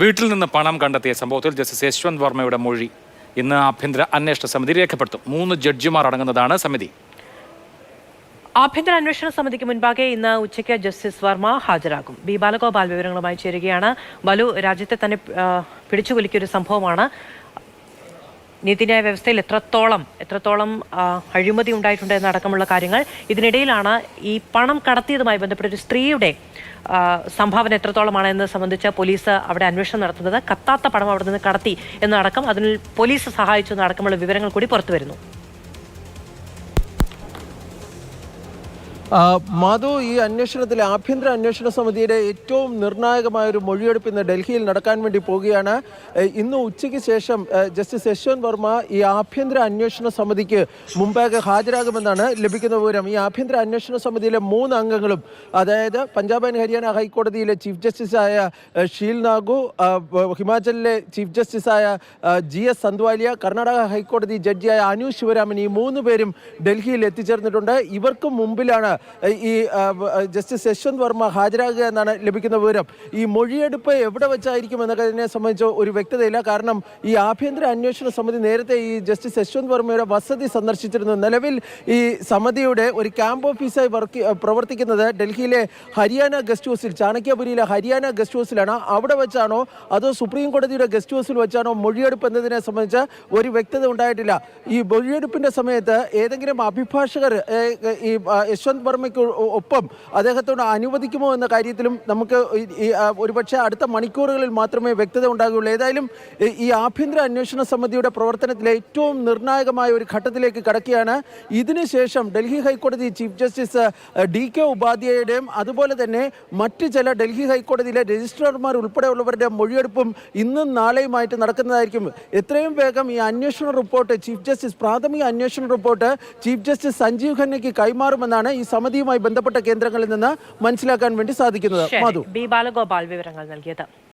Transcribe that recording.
വീട്ടിൽ നിന്ന് പണം കണ്ടെത്തിയ സംഭവത്തിൽ ജസ്റ്റിസ് യശ്വന്ത് വർമ്മയുടെ മൊഴി ഇന്ന് ആഭ്യന്തര അന്വേഷണ സമിതി രേഖപ്പെടുത്തും. 3 ജഡ്ജിമാർ അടങ്ങുന്നതാണ് സമിതി. ആഭ്യന്തര അന്വേഷണ സമിതിക്ക് മുൻപാകെ ഇന്ന് ഉച്ചയ്ക്ക് ജസ്റ്റിസ് വർമ്മ ഹാജരാകും. ബി ബാലഗോപാൽ വിവരങ്ങളുമായി ചേരുകയാണ്. ബാലു, രാജ്യത്തെ തന്നെ പിടിച്ചുകുലുക്കിയൊരു സംഭവമാണ്. നീതിന്യായ വ്യവസ്ഥയിൽ എത്രത്തോളം അഴിമതി ഉണ്ടായിട്ടുണ്ട് എന്നടക്കമുള്ള കാര്യങ്ങൾ. ഇതിനിടയിലാണ് ഈ പണം കടത്തിയതുമായി ബന്ധപ്പെട്ട ഒരു സ്ത്രീയുടെ സംഭാവന എത്രത്തോളമാണ് എന്ന് സംബന്ധിച്ച് പോലീസ് അവിടെ അന്വേഷണം നടത്തുന്നത്. കത്താത്ത പണം അവിടെ നിന്ന് കടത്തി എന്നടക്കം അതിൽ പോലീസ് സഹായിച്ചു എന്നടക്കമുള്ള വിവരങ്ങൾ കൂടി പുറത്തു വരുന്നു. മാധു, ഈ അന്വേഷണത്തിലെ ആഭ്യന്തര അന്വേഷണ സമിതിയുടെ ഏറ്റവും നിർണായകമായ ഒരു മൊഴിയെടുപ്പ് ഇന്ന് ഡൽഹിയിൽ നടക്കാൻ വേണ്ടി പോവുകയാണ്. ഇന്ന് ഉച്ചയ്ക്ക് ശേഷം ജസ്റ്റിസ് യശ്വന്ത് വർമ്മ ഈ ആഭ്യന്തര അന്വേഷണ സമിതിക്ക് മുമ്പാകെ ഹാജരാകുമെന്നാണ് ലഭിക്കുന്ന വിവരം. ഈ ആഭ്യന്തര അന്വേഷണ സമിതിയിലെ 3 അംഗങ്ങളും, അതായത് പഞ്ചാബ് ആൻഡ് ഹരിയാന ഹൈക്കോടതിയിലെ ചീഫ് ജസ്റ്റിസായ ഷീൽ നാഗു, ഹിമാചലിലെ ചീഫ് ജസ്റ്റിസായ GS സന്ദ്വാലിയ, കർണാടക ഹൈക്കോടതി ജഡ്ജിയായ അനു ശിവരാമൻ, ഈ 3 പേരും ഡൽഹിയിൽ എത്തിച്ചേർന്നിട്ടുണ്ട്. ഇവർക്ക് മുമ്പിലാണ് ഈ ജസ്റ്റിസ് യശ്വന്ത് വർമ്മ ഹാജരാകുക എന്നാണ് ലഭിക്കുന്ന വിവരം. ഈ മൊഴിയെടുപ്പ് എവിടെ വെച്ചായിരിക്കും എന്നതിനെ സംബന്ധിച്ച് ഒരു വ്യക്തതയില്ല. കാരണം ഈ ആഭ്യന്തര അന്വേഷണ സമിതി നേരത്തെ ഈ ജസ്റ്റിസ് യശ്വന്ത് വർമ്മയുടെ വസതി സന്ദർശിച്ചിരുന്നു. നിലവിൽ ഈ സമിതിയുടെ ഒരു ക്യാമ്പ് ഓഫീസായി പ്രവർത്തിക്കുന്നത് ഡൽഹിയിലെ ഹരിയാന ഗസ്റ്റ് ഹൗസിൽ, ചാണക്യപുരിയിലെ ഹരിയാന ഗസ്റ്റ് ഹൗസിലാണ്. അവിടെ വെച്ചാണോ അതോ സുപ്രീം കോടതിയുടെ ഗസ്റ്റ് ഹൗസിൽ വെച്ചാണോ മൊഴിയെടുപ്പ് എന്നതിനെ സംബന്ധിച്ച് ഒരു വ്യക്തത ഉണ്ടായിട്ടില്ല. ഈ മൊഴിയെടുപ്പിന്റെ സമയത്ത് ഏതെങ്കിലും അഭിഭാഷകർ ഈ യശ്വന്ത് വർമ്മയ്ക്ക് ഒപ്പം അദ്ദേഹത്തോട് അനുവദിക്കുമോ എന്ന കാര്യത്തിലും നമുക്ക് ഒരുപക്ഷെ അടുത്ത മണിക്കൂറുകളിൽ മാത്രമേ വ്യക്തത ഉണ്ടാകുകയുള്ളൂ. ഏതായാലും ഈ ആഭ്യന്തര അന്വേഷണ സമിതിയുടെ പ്രവർത്തനത്തിലെ ഏറ്റവും നിർണായകമായ ഒരു ഘട്ടത്തിലേക്ക് കടക്കുകയാണ്. ഇതിനുശേഷം ഡൽഹി ഹൈക്കോടതി ചീഫ് ജസ്റ്റിസ് DK ഉപാധ്യായയുടെയും അതുപോലെ തന്നെ മറ്റ് ചില ഡൽഹി ഹൈക്കോടതിയിലെ രജിസ്ട്രാർമാർ ഉൾപ്പെടെയുള്ളവരുടെ മൊഴിയെടുപ്പും ഇന്നും നാളെയുമായിട്ട് നടക്കുന്നതായിരിക്കും. എത്രയും വേഗം ഈ അന്വേഷണ റിപ്പോർട്ട് പ്രാഥമിക അന്വേഷണ റിപ്പോർട്ട് ചീഫ് ജസ്റ്റിസ് സഞ്ജീവ് ഖന്നയ്ക്ക് കൈമാറുമെന്നാണ് ഈ സമിതിയുമായി ബന്ധപ്പെട്ട കേന്ദ്രങ്ങളിൽ നിന്ന് മനസ്സിലാക്കാൻ വേണ്ടി സാധിക്കുന്നത്. ബി ബാലഗോപാൽ വിവരങ്ങൾ നൽകിയത്.